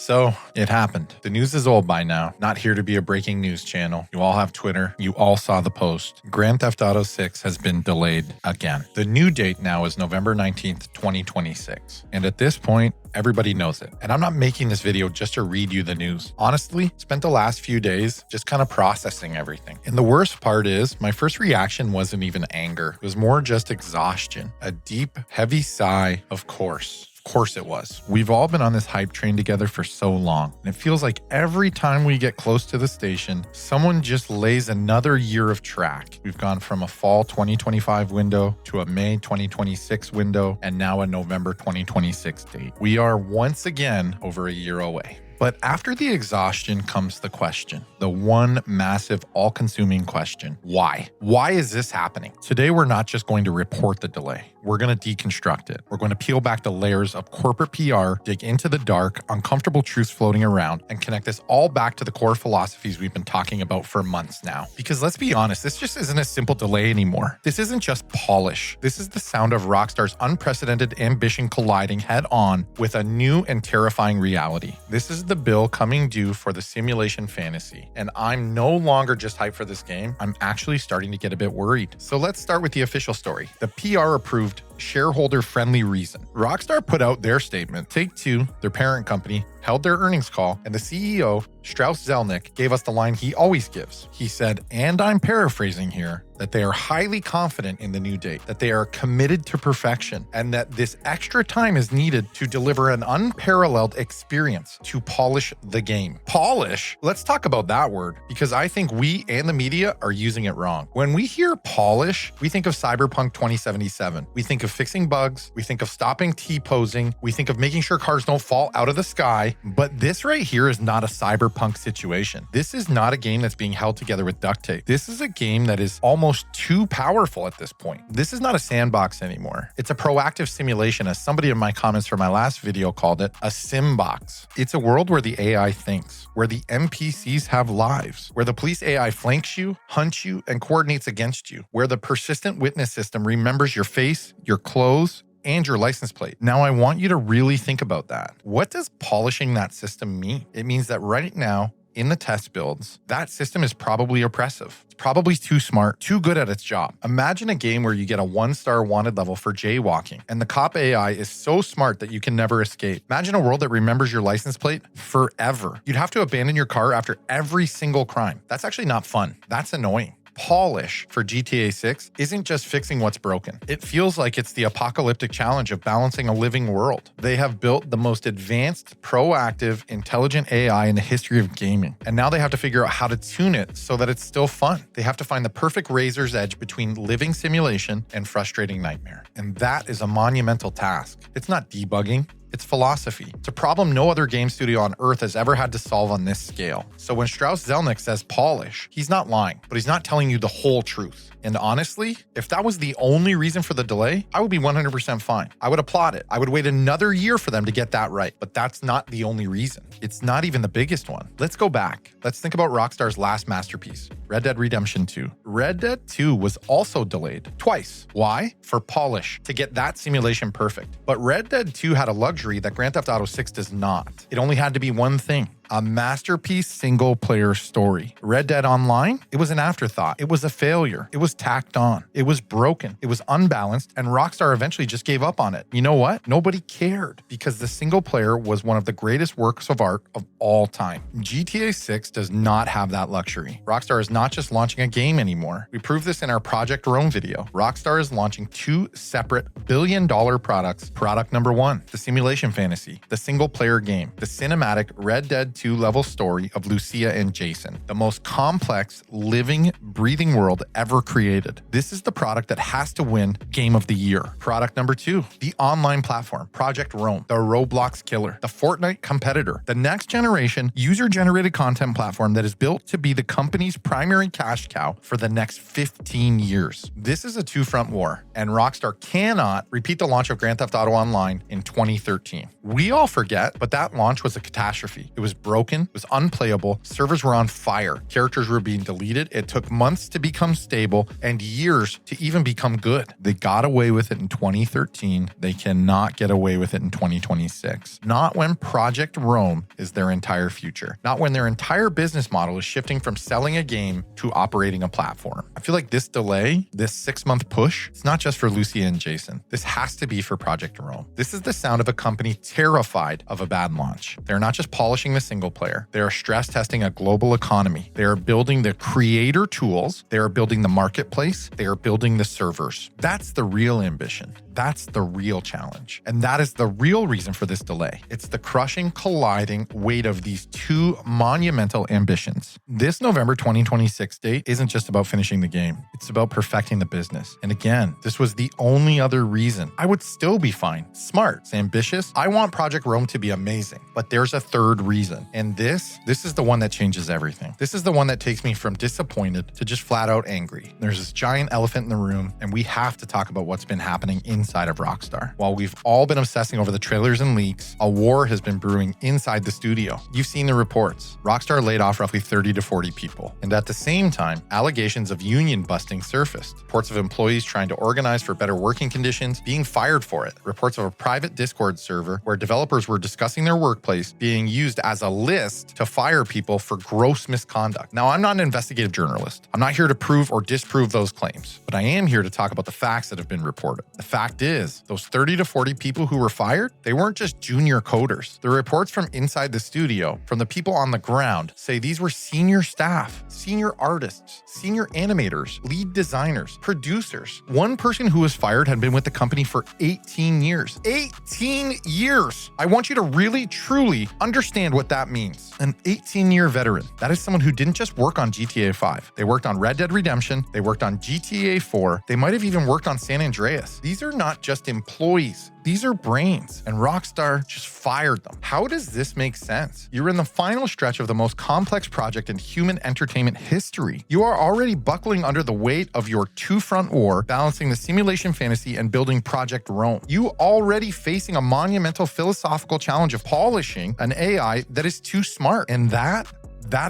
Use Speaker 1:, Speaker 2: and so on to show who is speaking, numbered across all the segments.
Speaker 1: So it happened. The news is old by now. Not here to be a breaking news channel. You all have Twitter. You all saw the post. Grand Theft Auto 6 has been delayed again. The new date now is November 19th, 2026. And at this point, everybody knows it. And I'm not making this video just to read you the news. Honestly, spent the last few days just kind of processing everything. And the worst part is my first reaction wasn't even anger. It was more just exhaustion. A deep, heavy sigh, of course. Of course it was. We've all been on this hype train together for so long, and it feels like every time we get close to the station, someone just lays another year of track. We've gone from a fall 2025 window to a May 2026 window, and now a November 2026 date. We are once again over a year away. But after the exhaustion comes the question, the one massive, all-consuming question. Why? Why is this happening? Today, we're not just going to report the delay. We're going to deconstruct it. We're going to peel back the layers of corporate PR, dig into the dark, uncomfortable truths floating around, and connect this all back to the core philosophies we've been talking about for months now. Because let's be honest, this just isn't a simple delay anymore. This isn't just polish. This is the sound of Rockstar's unprecedented ambition colliding head-on with a new and terrifying reality. This is the bill coming due for the simulation fantasy. And I'm no longer just hyped for this game. I'm actually starting to get a bit worried. So let's start with the official story. The PR-approved shareholder-friendly reason. Rockstar put out their statement. Take-Two, their parent company, held their earnings call, and the CEO, Strauss Zelnick, gave us the line he always gives. He said, and I'm paraphrasing here, that they are highly confident in the new date, that they are committed to perfection, and that this extra time is needed to deliver an unparalleled experience to polish the game. Polish? Let's talk about that word, because I think we and the media are using it wrong. When we hear polish, we think of Cyberpunk 2077. We think of fixing bugs. We think of stopping T-posing. We think of making sure cars don't fall out of the sky. But this right here is not a Cyberpunk situation. This is not a game that's being held together with duct tape. This is a game that is almost too powerful at this point. This is not a sandbox anymore. It's a proactive simulation, as somebody in my comments from my last video called it, a sim box. It's a world where the AI thinks, where the NPCs have lives, where the police AI flanks you, hunts you, and coordinates against you, where the persistent witness system remembers your face, your clothes, and your license plate. Now, I want you to really think about that. What does polishing that system mean? It means that right now, in the test builds, that system is probably oppressive. It's probably too smart, too good at its job. Imagine a game where you get a 1-star wanted level for jaywalking, and the cop AI is so smart that you can never escape. Imagine a world that remembers your license plate forever. You'd have to abandon your car after every single crime. That's actually not fun. That's annoying. Polish for GTA 6 isn't just fixing what's broken. It feels like it's the apocalyptic challenge of balancing a living world. They have built the most advanced, proactive, intelligent AI in the history of gaming. And now they have to figure out how to tune it so that it's still fun. They have to find the perfect razor's edge between living simulation and frustrating nightmare. And that is a monumental task. It's not debugging. It's philosophy. It's a problem no other game studio on Earth has ever had to solve on this scale. So when Strauss Zelnick says polish, he's not lying, but he's not telling you the whole truth. And honestly, if that was the only reason for the delay, I would be 100% fine. I would applaud it. I would wait another year for them to get that right. But that's not the only reason. It's not even the biggest one. Let's go back. Let's think about Rockstar's last masterpiece, Red Dead Redemption 2. Red Dead 2 was also delayed twice. Why? For polish, to get that simulation perfect. But Red Dead 2 had a luxury that Grand Theft Auto 6 does not. It only had to be one thing. A masterpiece single-player story. Red Dead Online, it was an afterthought. It was a failure. It was tacked on. It was broken. It was unbalanced, and Rockstar eventually just gave up on it. You know what? Nobody cared, because the single-player was one of the greatest works of art of all time. GTA 6 does not have that luxury. Rockstar is not just launching a game anymore. We proved this in our Project Rome video. Rockstar is launching 2 separate billion-dollar products. Product number 1, the simulation fantasy, the single-player game, the cinematic Red Dead 2 level story of Lucia and Jason, the most complex, living, breathing world ever created. This is the product that has to win Game of the Year. Product number 2, the online platform, Project Rome, the Roblox killer, the Fortnite competitor, the next generation user-generated content platform that is built to be the company's primary cash cow for the next 15 years. This is a two-front war, and Rockstar cannot repeat the launch of Grand Theft Auto Online in 2013. We all forget, but that launch was a catastrophe. It was broken. broken, it was unplayable, servers were on fire, characters were being deleted, it took months to become stable and years to even become good. They got away with it in 2013. They cannot get away with it in 2026. Not when Project Rome is their entire future. Not when their entire business model is shifting from selling a game to operating a platform. I feel like this delay, this 6-month push, it's not just for Lucia and Jason. This has to be for Project Rome. This is the sound of a company terrified of a bad launch. They're not just polishing the single player. They are stress testing a global economy. They are building the creator tools. They are building the marketplace. They are building the servers. That's the real ambition. That's the real challenge. And that is the real reason for this delay. It's the crushing, colliding weight of these two monumental ambitions. This November 2026 date isn't just about finishing the game. It's about perfecting the business. And again, this was the only other reason. I would still be fine. Smart. It's ambitious. I want Project Rome to be amazing. But there's a third reason. And this is the one that changes everything. This is the one that takes me from disappointed to just flat out angry. There's this giant elephant in the room, and we have to talk about what's been happening inside of Rockstar. While we've all been obsessing over the trailers and leaks, a war has been brewing inside the studio. You've seen the reports. Rockstar laid off roughly 30 to 40 people. And at the same time, allegations of union busting surfaced. Reports of employees trying to organize for better working conditions being fired for it. Reports of a private Discord server where developers were discussing their workplace being used as a list to fire people for gross misconduct. Now, I'm not an investigative journalist. I'm not here to prove or disprove those claims, but I am here to talk about the facts that have been reported. The fact is, those 30 to 40 people who were fired, they weren't just junior coders. The reports from inside the studio, from the people on the ground, say these were senior staff, senior artists, senior animators, lead designers, producers. One person who was fired had been with the company for 18 years. 18 years! I want you to really, truly understand what that means. An 18-year veteran. That is someone who didn't just work on GTA 5. They worked on Red Dead Redemption. They worked on GTA 4. They might have even worked on San Andreas. These are not just employees. These are brains, and Rockstar just fired them. How does this make sense? You're in the final stretch of the most complex project in human entertainment history. You are already buckling under the weight of your two-front war, balancing the simulation fantasy and building Project Rome. You already facing a monumental philosophical challenge of polishing an AI that is too smart, and that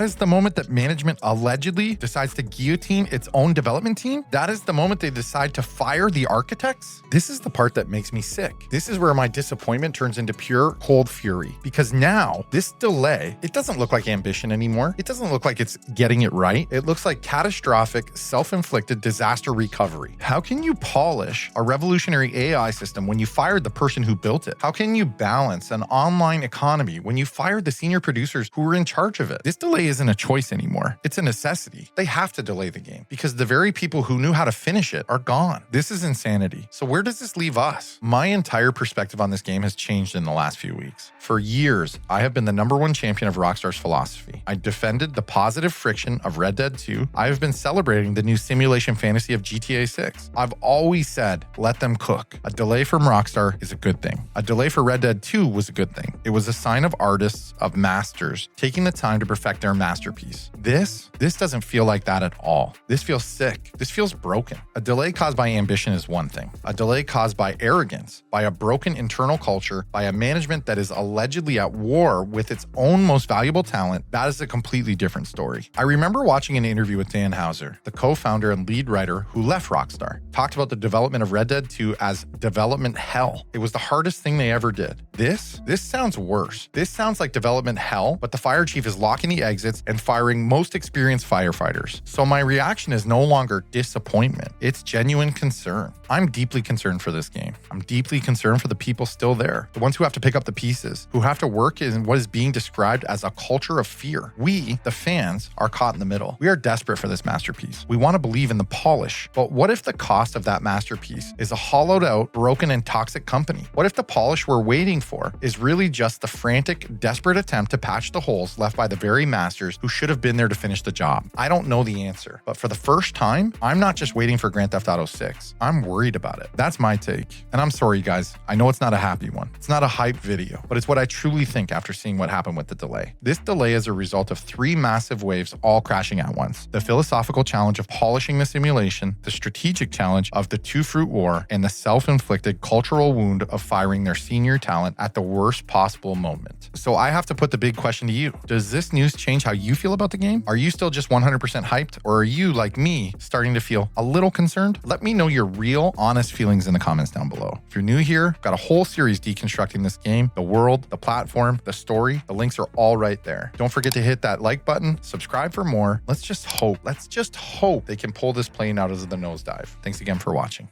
Speaker 1: is the moment that management allegedly decides to guillotine its own development team. That is the moment they decide to fire the architects. This is the part that makes me sick. This is where my disappointment turns into pure cold fury. Because now, this delay, it doesn't look like ambition anymore. It doesn't look like it's getting it right. It looks like catastrophic, self-inflicted disaster recovery. How can you polish a revolutionary AI system when you fired the person who built it? How can you balance an online economy when you fired the senior producers who were in charge of it? This delay isn't a choice anymore. It's a necessity. They have to delay the game because the very people who knew how to finish it are gone. This is insanity. So where does this leave us? My entire perspective on this game has changed in the last few weeks. For years, I have been the #1 champion of Rockstar's philosophy. I defended the positive friction of Red Dead 2. I have been celebrating the new simulation fantasy of GTA 6. I've always said, let them cook. A delay from Rockstar is a good thing. A delay for Red Dead 2 was a good thing. It was a sign of artists, of masters, taking the time to perfect their masterpiece. This doesn't feel like that at all. This feels sick. This feels broken. A delay caused by ambition is one thing. A delay caused by arrogance, by a broken internal culture, by a management that is allegedly at war with its own most valuable talent, that is a completely different story. I remember watching an interview with Dan Houser, the co-founder and lead writer who left Rockstar, talked about the development of Red Dead 2 as development hell. It was the hardest thing they ever did. This sounds worse. This sounds like development hell, but the fire chief is locking the exits and firing most experienced firefighters. So my reaction is no longer disappointment. It's genuine concern. I'm deeply concerned for this game. I'm deeply concerned for the people still there, the ones who have to pick up the pieces, who have to work in what is being described as a culture of fear. We, the fans, are caught in the middle. We are desperate for this masterpiece. We want to believe in the polish, but what if the cost of that masterpiece is a hollowed out, broken, and toxic company? What if the polish we're waiting for is really just the frantic, desperate attempt to patch the holes left by the very masters who should have been there to finish the job? I don't know the answer, but for the first time, I'm not just waiting for Grand Theft Auto 6. I'm worried about it. That's my take. And I'm sorry, guys. I know it's not a happy one. It's not a hype video, but it's what I truly think after seeing what happened with the delay. This delay is a result of 3 massive waves all crashing at once. The philosophical challenge of polishing the simulation, the strategic challenge of the two-fruit war, and the self-inflicted cultural wound of firing their senior talent at the worst possible moment. So I have to put the big question to you. Does this news change how you feel about the game? Are you still just 100% hyped, or are you, like me, starting to feel a little concerned? Let me know your real, honest feelings in the comments down below. If you're new here, I've got a whole series deconstructing this game, the world, the platform, the story. The links are all right there. Don't forget to hit that like button, subscribe for more. Let's just hope they can pull this plane out of the nosedive. Thanks again for watching.